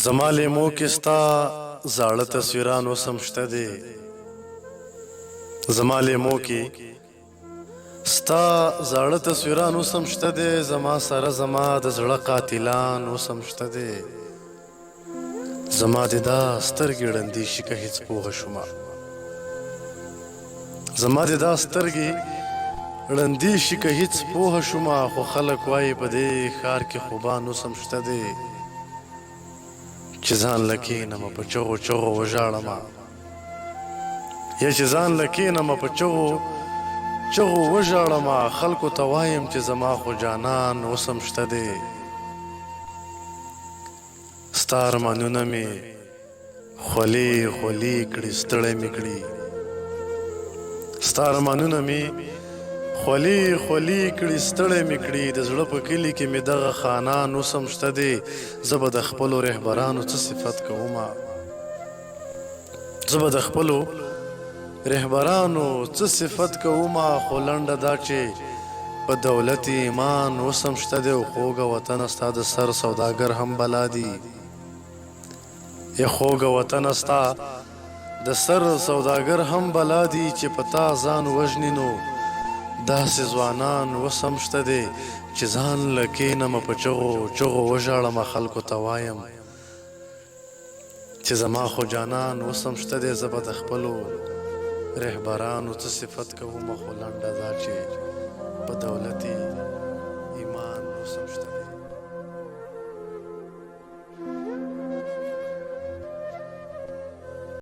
زما لیمو کې ستا زاړه تصویران اوس هم شته دي. زما لیمو کې ستا زاړه تصویران اوس هم شته دي. زما سره زما د زړه قاتلان اوس هم شته دي. زما د دا سترګې ړندې شي که هېڅ پوهه شومه. زما د دا سترګې ړندې شي که هېڅ پوهه شومه. خو خلک وایي په دې ښار کې خوبان اوس هم شته دي چې ځان له کښېنمه په چغو چغو وژاړمه. یا چې ځان له کښېنمه په چغو چغو وژاړمه. خلکو ته وایم چې زما خو جانان اوس هم شته دی. ستا ارمانونه مې خولې خولې کړي، ستړی مې کړي. ستا ارمانونه مې خولې خولې کړي، ستړی مې کړي. د زړه په کلي کې مې دغه خانان اوس هم شته دی. زه به د خپلو رهبرانو څه صفت کومه. زه به د خپلو رهبرانو څه صفت کومه. خو لنډه دا چې په دولت ایمان اوس هم شته دی. او خوږه وطنه ستا د سر سوداګر هم بلا دي. یا خوږه وطنه ستا د سر سوداګر هم بلا دي چې په تا ځان وژني. نو داسې ځوانان اوس هم شته دی چې ځان له کښېنمه په چغو چغو وژاړمه. خلکو ته وایم چې زما خو جانان اوس هم شته دی. زه به د خپلو رهبرانو څه صفت کومه. خو لنډه دا چې په دولتي ایمان اوس هم شته